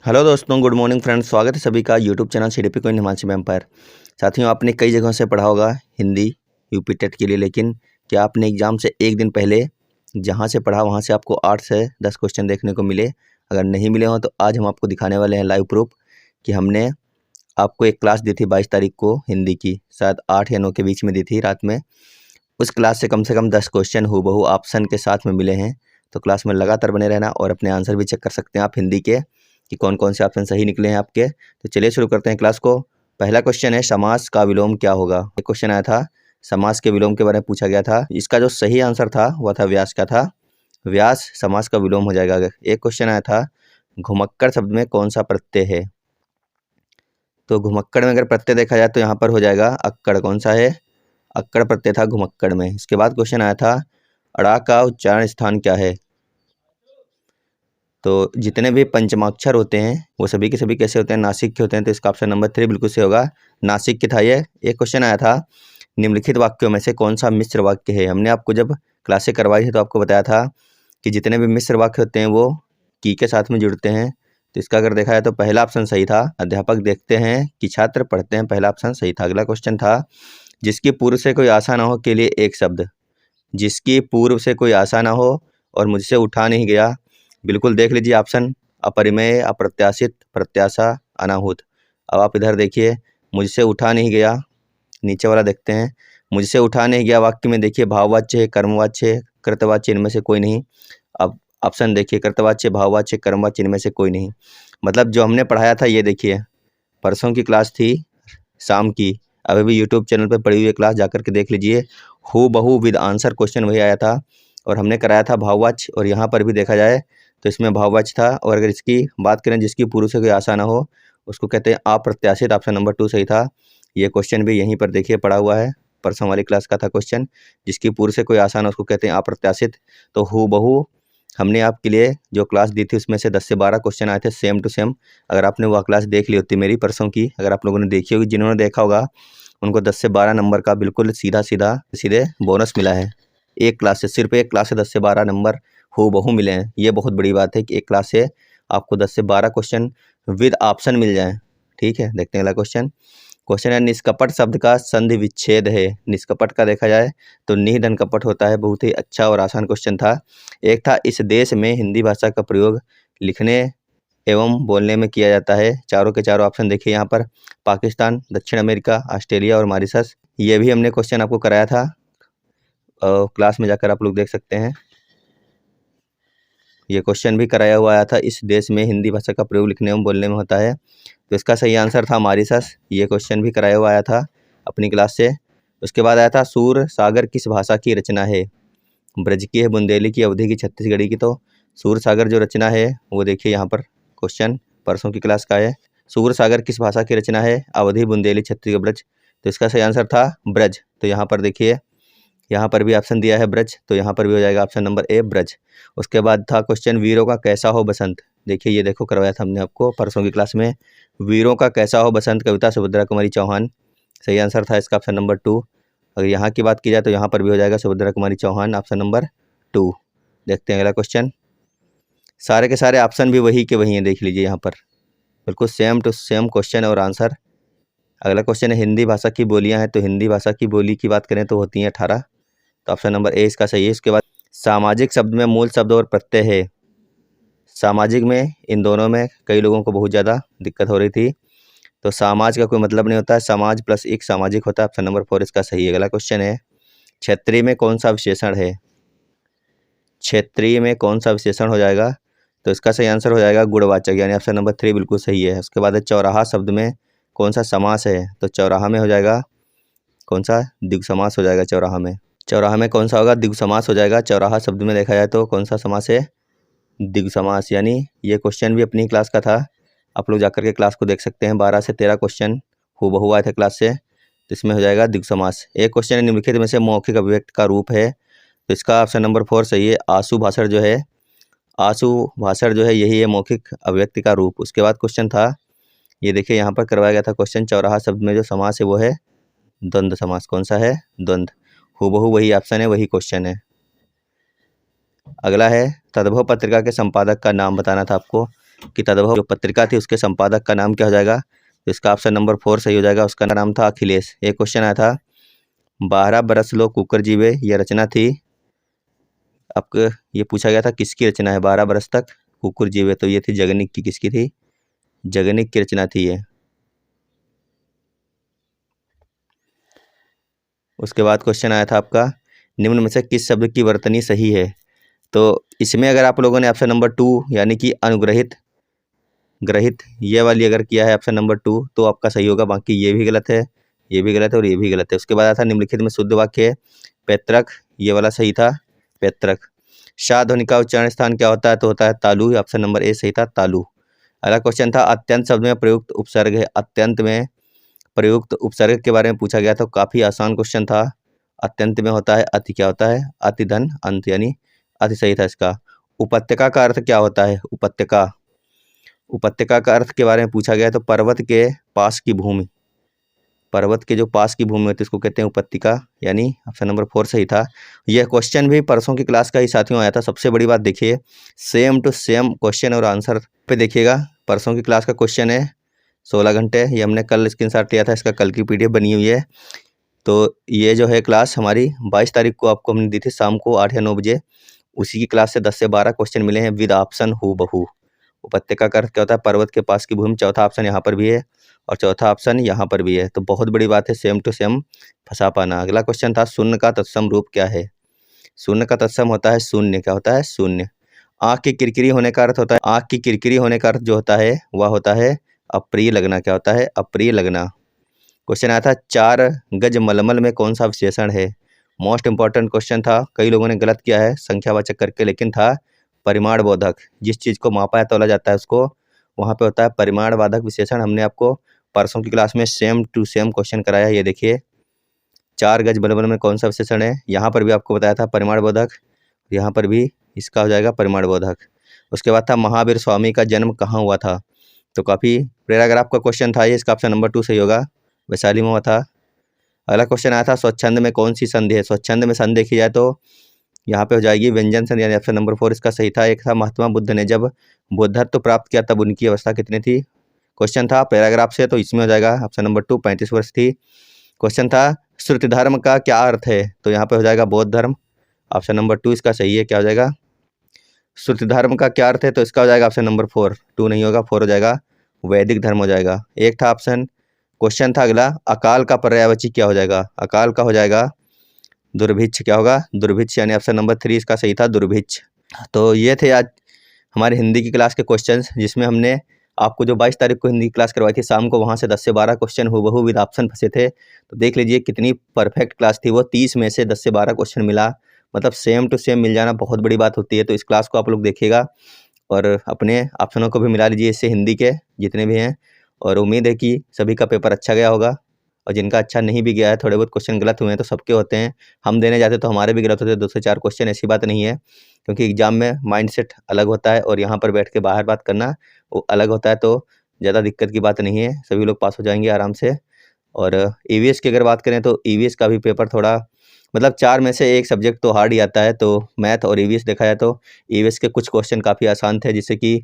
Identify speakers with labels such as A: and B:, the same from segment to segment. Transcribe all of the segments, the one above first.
A: Hello दोस्तों, good morning friends. स्वागत है सभी का YouTube channel CDP queen Himanshu empire. साथियों, आपने कई जगहों से पढ़ा होगा हिंदी यूपी टेट के लिए, लेकिन क्या आपने एग्ज़ाम से एक दिन पहले जहां से पढ़ा वहां से आपको 8 से 10 क्वेश्चन देखने को मिले? अगर नहीं मिले हों तो आज हम आपको दिखाने वाले हैं लाइव प्रूफ कि हमने आपको एक क्लास दी थी 22 तारीख को हिंदी की, शायद 8 या 9 के बीच में दी थी रात में। उस क्लास से कम 10 क्वेश्चन हूबहू ऑप्शन के साथ में मिले हैं। तो क्लास में लगातार बने रहना और अपने आंसर भी चेक कर सकते हैं आप हिंदी के कि कौन कौन से ऑप्शन सही निकले हैं आपके। तो चलिए शुरू करते हैं क्लास को। पहला क्वेश्चन है, समास का विलोम क्या होगा? एक क्वेश्चन आया था, समास के विलोम के बारे में पूछा गया था। इसका जो सही आंसर था वह था व्यास का था। व्यास समास का विलोम हो जाएगा। एक क्वेश्चन आया था, घुमक्कड़ शब्द में कौन सा प्रत्यय है? तो घुमक्कड़ में अगर प्रत्यय देखा जाए तो यहाँ पर हो जाएगा अक्कड़। कौन सा है? अक्कड़ प्रत्यय था घुमक्कड़ में। इसके बाद क्वेश्चन आया था, अड़ा का उच्चारण स्थान क्या है? तो जितने भी पंचमाक्षर होते हैं वो सभी के सभी कैसे होते हैं? नासिक के होते हैं। तो इसका ऑप्शन नंबर 3 बिल्कुल सही होगा, नासिक के था ये। एक क्वेश्चन आया था, निम्नलिखित वाक्यों में से कौन सा मिश्र वाक्य है? हमने आपको जब क्लासें करवाई थी तो आपको बताया था कि जितने भी मिश्र वाक्य होते हैं वो की के साथ में जुड़ते हैं। तो इसका अगर देखा जाए तो पहला ऑप्शन सही था, अध्यापक देखते हैं कि छात्र पढ़ते हैं, पहला ऑप्शन सही था। अगला क्वेश्चन था, जिसकी पूर्व से कोई आशा ना हो के लिए एक शब्द। जिसकी पूर्व से कोई आशा ना हो और मुझसे उठा नहीं गया, बिल्कुल देख लीजिए ऑप्शन, अपरिमेय, अप्रत्याशित, प्रत्याशा, अनाहुत। अब आप इधर देखिए, मुझसे उठा नहीं गया, नीचे वाला देखते हैं। मुझसे उठा नहीं गया वाक्य में देखिए भाववाच्य है, कर्मवाच्य है, कृतवाच्य, इनमें से कोई नहीं। अब ऑप्शन देखिए, कृतवाच्य, भाववाच्य, कर्मवाच्य, इनमें से कोई नहीं। मतलब जो हमने पढ़ाया था ये देखिए, परसों की क्लास थी शाम की, अभी भी यूट्यूब चैनल पर पड़ी हुई क्लास जाकर के देख लीजिए। हूबहू विद आंसर क्वेश्चन वही आया था और हमने कराया था भाववाच्य, और यहाँ पर भी देखा जाए तो इसमें भाववाच्य था। और अगर इसकी बात करें जिसकी पूर्व से कोई आशा ना हो उसको कहते हैं अप्रत्याशित। ऑप्शन नंबर 2 सही था। ये क्वेश्चन भी यहीं पर देखिए पड़ा हुआ है, परसों वाली क्लास का था क्वेश्चन। जिसकी पूर्व से कोई आशा ना उसको कहते हैं अप्रत्याशित। तो हूबहू हमने आपके लिए जो क्लास दी थी उसमें से 10 से 12 क्वेश्चन आए थे सेम टू सेम। अगर आपने वह क्लास देख ली होती मेरी परसों की, अगर आप लोगों ने देखी होगी, जिन्होंने देखा होगा उनको 10 से 12 नंबर का बिल्कुल सीधे बोनस मिला है। एक क्लास से, सिर्फ एक क्लास से 10 से 12 नंबर हूबहू मिले हैं। ये बहुत बड़ी बात है कि एक क्लास से आपको 10 से 12 क्वेश्चन विद ऑप्शन मिल जाएं। ठीक है, देखते हैं अगला क्वेश्चन। क्वेश्चन है, निष्कपट शब्द का संधि विच्छेद है। निष्कपट का देखा जाए तो निधन कपट होता है। बहुत ही अच्छा और आसान क्वेश्चन था। एक था, इस देश में हिंदी भाषा का प्रयोग लिखने एवं बोलने में किया जाता है। चारों के चारों ऑप्शन देखिए यहाँ पर, पाकिस्तान, दक्षिण अमेरिका, ऑस्ट्रेलिया और मॉरिशस। ये भी हमने क्वेश्चन आपको कराया था, क्लास में जाकर आप लोग देख सकते हैं। ये क्वेश्चन भी कराया हुआ आया था, इस देश में हिंदी भाषा का प्रयोग लिखने एवं बोलने में होता है। तो इसका सही आंसर था मॉरिशस। ये क्वेश्चन भी कराया हुआ आया था अपनी क्लास से। उसके बाद आया था, सूर सागर किस भाषा की रचना है? ब्रज की है, बुंदेली की, अवधी की, छत्तीसगढ़ी की। तो सूर सागर जो रचना है वो देखिए यहाँ पर, क्वेश्चन परसों की क्लास का है। सूर सागर किस भाषा की रचना है? अवधी, बुंदेली, छत्तीसगढ़, ब्रज। तो इसका सही आंसर था ब्रज। तो यहाँ पर देखिए, यहाँ पर भी ऑप्शन दिया है ब्रज, तो यहाँ पर भी हो जाएगा ऑप्शन नंबर ए ब्रज। उसके बाद था क्वेश्चन, वीरों का कैसा हो बसंत। देखिए ये देखो, करवाया था हमने आपको परसों की क्लास में। वीरों का कैसा हो बसंत, कविता सुभद्रा कुमारी चौहान। सही आंसर था इसका ऑप्शन नंबर 2। अगर यहाँ की बात की जाए तो यहाँ पर भी हो जाएगा सुभद्रा कुमारी चौहान, ऑप्शन नंबर 2। देखते हैं अगला क्वेश्चन। सारे के सारे ऑप्शन भी वही के वही हैं, देख लीजिए यहाँ पर, बिल्कुल सेम टू सेम क्वेश्चन और आंसर। अगला क्वेश्चन है, हिंदी भाषा की बोलियाँ हैं। तो हिंदी भाषा की बोली की बात करें तो होती हैं 18। तो ऑप्शन नंबर ए इसका सही है। उसके बाद, सामाजिक शब्द में मूल शब्द और प्रत्यय है। सामाजिक में इन दोनों में कई लोगों को बहुत ज़्यादा दिक्कत हो रही थी। तो समाज का कोई मतलब नहीं होता है, समाज प्लस एक सामाजिक होता है। ऑप्शन नंबर 4 इसका सही है। अगला क्वेश्चन है, क्षेत्रीय में कौन सा विशेषण है? क्षेत्रीय में कौन सा विशेषण हो जाएगा? तो इसका सही आंसर हो जाएगा गुणवाचक, यानी ऑप्शन नंबर 3 बिल्कुल सही है। उसके बाद है, चौराहा शब्द में कौन सा समास है? तो चौराहा में हो जाएगा कौन सा? द्विगु समास हो जाएगा चौराहा में। चौराहा में कौन सा होगा? द्विगु समास हो जाएगा। चौराहा शब्द में देखा जाए तो कौन सा समास है? द्विगु समास। यानी ये क्वेश्चन भी अपनी क्लास का था, आप लोग जाकर के क्लास को देख सकते हैं। 12 से 13 क्वेश्चन हूबहू आए थे क्लास से, तो इसमें हो जाएगा द्विगु समास। एक क्वेश्चन है, निम्नलिखित में से मौखिक अभिव्यक्ति का रूप है। तो इसका ऑप्शन नंबर 4 सही है। आशु भाषण जो है, आशु भाषण जो है यही है मौखिक अभिव्यक्ति का रूप। उसके बाद क्वेश्चन था, ये देखिए यहाँ पर करवाया गया था क्वेश्चन, चौराहा शब्द में जो समास है वो है द्वंद्व समास। कौन सा है? द्वंद्व। हूबहू वही ऑप्शन है, वही क्वेश्चन है। अगला है, तद्भव पत्रिका के संपादक का नाम बताना था आपको। की तद्भव जो पत्रिका थी उसके संपादक का नाम क्या हो जाएगा? तो इसका ऑप्शन नंबर 4 सही हो जाएगा। उसका नाम था अखिलेश। एक क्वेश्चन आया था 12 बरस लो कुकर जीवे, यह रचना थी, आपको ये पूछा गया था किसकी रचना है 12 बरस तक कुकुर जीवे? तो ये थी जगनिक की। किसकी थी? जगनिक की रचना थी ये। उसके बाद क्वेश्चन आया था आपका निम्न में से किस शब्द की वर्तनी सही है? तो इसमें अगर आप लोगों ने ऑप्शन नंबर 2 यानी कि अनुग्रहित ग्रहित ये वाली अगर किया है ऑप्शन नंबर 2 तो आपका सही होगा। बाकी ये भी गलत है, ये भी गलत है और ये भी गलत है। उसके बाद आया था निम्नलिखित में शुद्ध वाक्य है पैतृक, ये वाला सही था पैतृक। शाह ध्वनि का उच्चारण स्थान क्या होता है? तो होता है तालु। ऑप्शन नंबर ए सही था तालु। अगला क्वेश्चन था अत्यंत शब्द में प्रयुक्त उपसर्ग है। अत्यंत में प्रयुक्त उपसर्ग के बारे में पूछा गया था। काफी आसान क्वेश्चन था। अत्यंत में होता है अति, क्या होता है? अति धन अंत, यानी अति सही था इसका। उपत्यका का अर्थ क्या होता है? उपत्यका, उपत्यका का अर्थ के बारे में पूछा गया है। तो पर्वत के पास की भूमि, पर्वत के जो पास की भूमि होती है उसको कहते हैं उपत्यका, यानी ऑप्शन नंबर 4 सही था। यह क्वेश्चन भी परसों की क्लास का ही साथियों आया था। सबसे बड़ी बात देखिए सेम टू सेम क्वेश्चन और आंसर पे देखिएगा। परसों की क्लास का क्वेश्चन है 16 घंटे, ये हमने कल स्क्रीनशॉट लिया था, इसका कल की PDF बनी हुई है। तो ये जो है क्लास हमारी 22 तारीख को आपको हमने दी थी शाम को 8 या 9 बजे। उसी की क्लास से 10 से 12 क्वेश्चन मिले हैं विद ऑप्शन हूबहू। उपत्यका का अर्थ क्या होता है? पर्वत के पास की भूमि। चौथा ऑप्शन यहाँ पर भी है और चौथा ऑप्शन यहाँ पर भी है। तो बहुत बड़ी बात है सेम टू सेम फंसा पाना। अगला क्वेश्चन था शून्य का तत्सम रूप क्या है? शून्य का तत्सम होता है शून्य। क्या होता है? शून्य। आँख की किरकिरी होने का अर्थ होता है, आँख की किरकिरी होने का अर्थ जो होता है वह होता है अप्रिय लगना। क्या होता है? अप्रिय लगना। क्वेश्चन आया था 4 गज मलमल में कौन सा विशेषण है? मोस्ट इंपॉर्टेंट क्वेश्चन था। कई लोगों ने गलत किया है संख्यावाचक करके, लेकिन था परिमाण बोधक। जिस चीज़ को मापा या तोला जाता है उसको वहाँ पे होता है परिमाण बाधक विशेषण। हमने आपको परसों की क्लास में सेम टू सेम क्वेश्चन कराया। ये देखिए 4 गज मलमल में कौन सा विशेषण है? यहाँ पर भी आपको बताया था परिमाण बोधक, यहाँ पर भी इसका हो जाएगा परिमाण बोधक। उसके बाद था महावीर स्वामी का जन्म कहाँ हुआ था? तो काफ़ी पैराग्राफ का क्वेश्चन था ये, इसका ऑप्शन नंबर 2 सही होगा, वैशाली में हुआ था। अगला क्वेश्चन आया था स्वच्छंद में कौन सी संधि है? स्वच्छंद में संधि देखी जाए तो यहाँ पे हो जाएगी व्यंजन संधि, यानी ऑप्शन नंबर 4 इसका सही था। एक था महात्मा बुद्ध ने जब बुद्धत्व प्राप्त किया तब उनकी अवस्था कितनी थी? क्वेश्चन था पैराग्राफ से, तो इसमें हो जाएगा ऑप्शन नंबर 2 35 वर्ष थी। क्वेश्चन था श्रुति धर्म का क्या अर्थ है? तो यहाँ पे हो जाएगा बौद्ध धर्म। ऑप्शन नंबर 2 इसका सही है। क्या हो जाएगा? श्रुति धर्म का क्या अर्थ है? तो इसका हो जाएगा ऑप्शन नंबर 4, 2 नहीं होगा, 4 हो जाएगा, वैदिक धर्म हो जाएगा। एक था ऑप्शन क्वेश्चन था अगला अकाल का पर्यायवाची क्या हो जाएगा? अकाल का हो जाएगा दुर्भिक्ष। क्या होगा? दुर्भिक्ष, यानी ऑप्शन नंबर 3 इसका सही था दुर्भिक्ष। तो ये थे आज हमारे हिंदी की क्लास के क्वेश्चंस, जिसमें हमने आपको जो 22 तारीख को हिंदी क्लास करवाई थी शाम को, वहाँ से 10 से 12 क्वेश्चन हूबहू विद ऑप्शन फंसे थे। तो देख लीजिए कितनी परफेक्ट क्लास थी वो। 30 में से 10 से 12 क्वेश्चन मिला, मतलब सेम टू सेम मिल जाना बहुत बड़ी बात होती है। तो इस क्लास को आप लोग देखिएगा और अपने ऑप्शनों को भी मिला लीजिए इससे, हिंदी के जितने भी हैं। और उम्मीद है कि सभी का पेपर अच्छा गया होगा, और जिनका अच्छा नहीं भी गया है, थोड़े बहुत क्वेश्चन गलत हुए हैं तो सबके होते हैं। हम देने जाते तो हमारे भी गलत होते 2 से 4 क्वेश्चन, ऐसी बात नहीं है, क्योंकि एग्जाम में माइंडसेट अलग होता है और यहाँ पर बैठ के बाहर बात करना वो अलग होता है। तो ज़्यादा दिक्कत की बात नहीं है, सभी लोग पास हो जाएंगे आराम से। और EVS की अगर बात करें तो EVS का भी पेपर थोड़ा, मतलब 4 में से 1 सब्जेक्ट तो हार्ड ही आता है। तो मैथ और EVS देखा जाए तो EVS के कुछ क्वेश्चन काफ़ी आसान थे, जिससे कि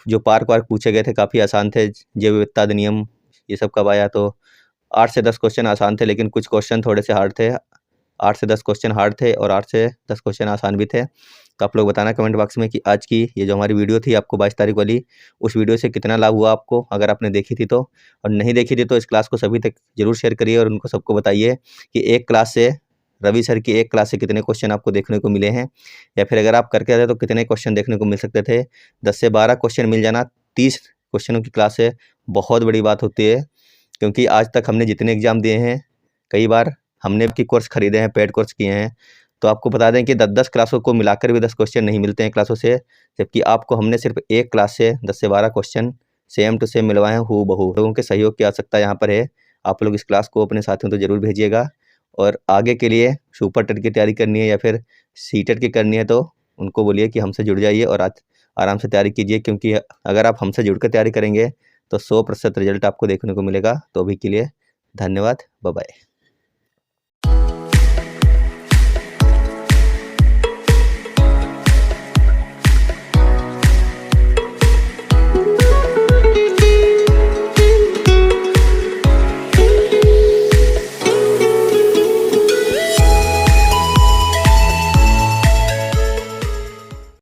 A: जो पार्क वार्क पूछे गए थे काफ़ी आसान थे। जैव विविधता अधिनियम ये सब कब आया? तो 8 से 10 क्वेश्चन आसान थे, लेकिन कुछ क्वेश्चन थोड़े से हार्ड थे। 8 से 10 क्वेश्चन हार्ड थे और 8 से 10 क्वेश्चन आसान भी थे। तो आप लोग बताना कमेंट बॉक्स में कि आज की ये जो हमारी वीडियो थी आपको 22 तारीख वाली, उस वीडियो से कितना लाभ हुआ आपको, अगर आपने देखी थी तो। और नहीं देखी थी तो इस क्लास को सभी तक जरूर शेयर करिए और उनको सबको बताइए कि एक क्लास से, रवि सर की एक क्लास से कितने क्वेश्चन आपको देखने को मिले हैं, या फिर अगर आप करके आते तो कितने क्वेश्चन देखने को मिल सकते थे। 10 से 12 क्वेश्चन मिल जाना 30 क्वेश्चनों की क्लास से बहुत बड़ी बात होती है, क्योंकि आज तक हमने जितने एग्ज़ाम दिए हैं, कई बार हमने भी कोर्स खरीदे हैं, पेड कोर्स किए हैं। तो आपको बता दें कि 10-10 क्लासों को मिलाकर भी 10 क्वेश्चन नहीं मिलते हैं क्लासों से, जबकि आपको हमने सिर्फ एक क्लास से 10 से 12 क्वेश्चन सेम टू सेम मिलवाए हैं हूबहू। लोगों के सहयोग की आवश्यकता यहाँ पर है। आप लोग इस क्लास को अपने साथियों तो जरूर भेजिएगा, और आगे के लिए सुपर टेट की तैयारी करनी है या फिर सीटेट की करनी है तो उनको बोलिए कि हमसे जुड़ जाइए और आज आराम से तैयारी कीजिए, क्योंकि अगर आप हमसे जुड़ कर तैयारी करेंगे तो 100% रिजल्ट आपको देखने को मिलेगा। तो अभी के लिए धन्यवाद, बाय बाय।